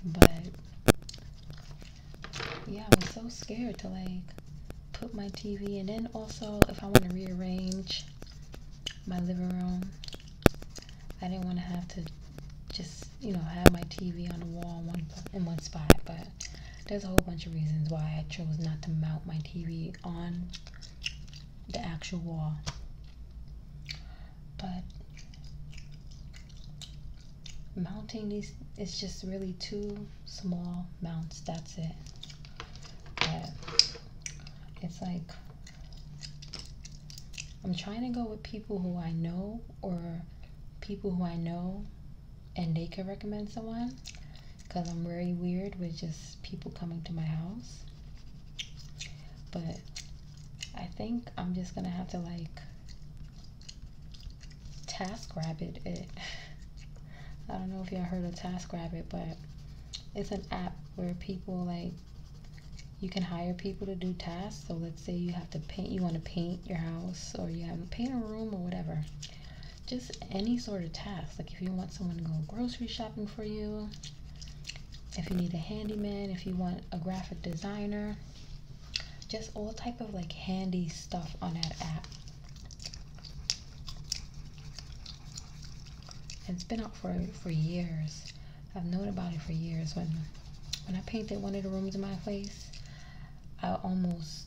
But yeah, I was so scared to like put my TV, and then also if I want to rearrange my living room, I didn't want to have to just, you know, have my TV on the wall in one spot, but there's a whole bunch of reasons why I chose not to mount my TV on the actual wall. But mounting these is just really 2 small mounts, that's it. But it's like I'm trying to go with people who I know, or people who I know and they could recommend someone, because I'm very weird with just people coming to my house. But I think I'm just gonna have to like TaskRabbit it. I don't know if y'all heard of TaskRabbit, but it's an app where people like, you can hire people to do tasks. So let's say you have to paint, you want to paint your house, or you have to paint a room or whatever. Just any sort of task. Like if you want someone to go grocery shopping for you, if you need a handyman, if you want a graphic designer, just all type of like handy stuff on that app. And it's been out for years. I've known about it for years. When I painted one of the rooms in my place, I almost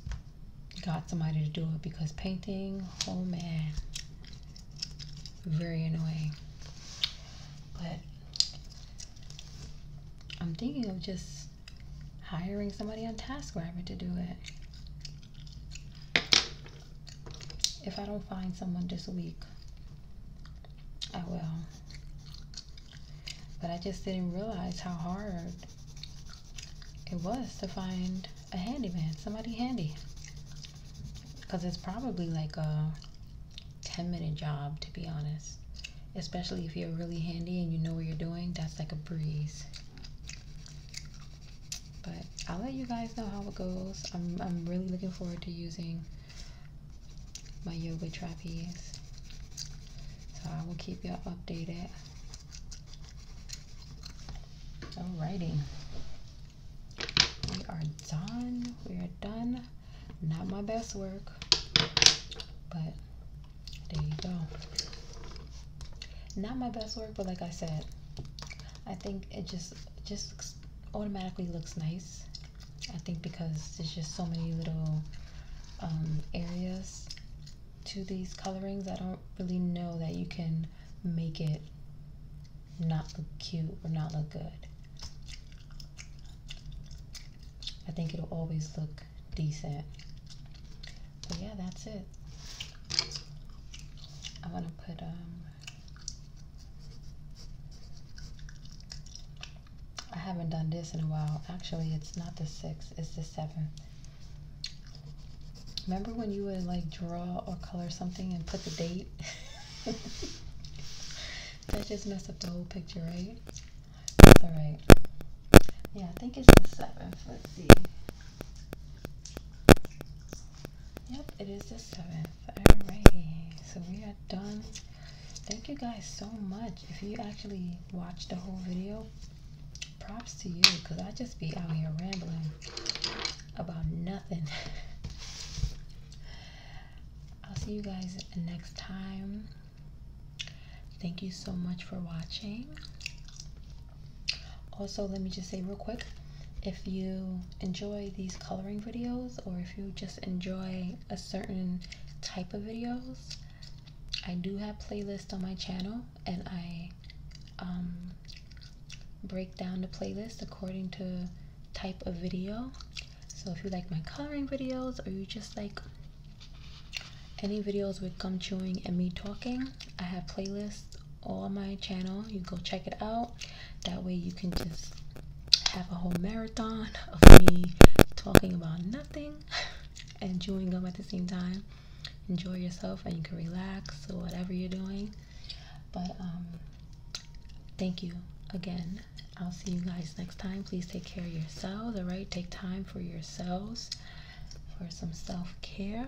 got somebody to do it, because painting, oh man, very annoying. But I'm thinking of just hiring somebody on TaskRabbit to do it. If I don't find someone this week, I will. But I just didn't realize how hard it was to find a handyman, somebody handy. Because it's probably like a 10-minute job, to be honest. Especially if you're really handy and you know what you're doing, that's like a breeze. But I'll let you guys know how it goes. I'm really looking forward to using my yoga trapeze. So I will keep y'all updated. Alrighty. We are done. We are done. Not my best work, but there you go. Not my best work, but like I said, I think it just automatically looks nice. I think because there's just so many little areas to these colorings, I don't really know that you can make it not look cute or not look good. I think it'll always look decent. But yeah, that's it. I want to put I haven't done this in a while. Actually, it's not the 6th, it's the 7th. Remember when you would like draw or color something and put the date? That just messed up the whole picture, right? That's alright. Yeah, I think it's the 7th. Let's see. Yep, it is the 7th. Alrighty. So we are done. Thank you guys so much. If you actually watched the whole video, props to you, because I just be out here rambling about nothing. I'll see you guys next time. Thank you so much for watching. Also, let me just say real quick, if you enjoy these coloring videos, or if you just enjoy a certain type of videos, I do have playlists on my channel, and I break down the playlist according to type of video. So if you like my coloring videos, or you just like any videos with gum chewing and me talking, I have playlists all on my channel. You go check it out. That way you can just have a whole marathon of me talking about nothing and chewing gum at the same time. Enjoy yourself, and you can relax or whatever you're doing. But thank you again. I'll see you guys next time. Please take care of yourselves, all right? Take time for yourselves, for some self-care.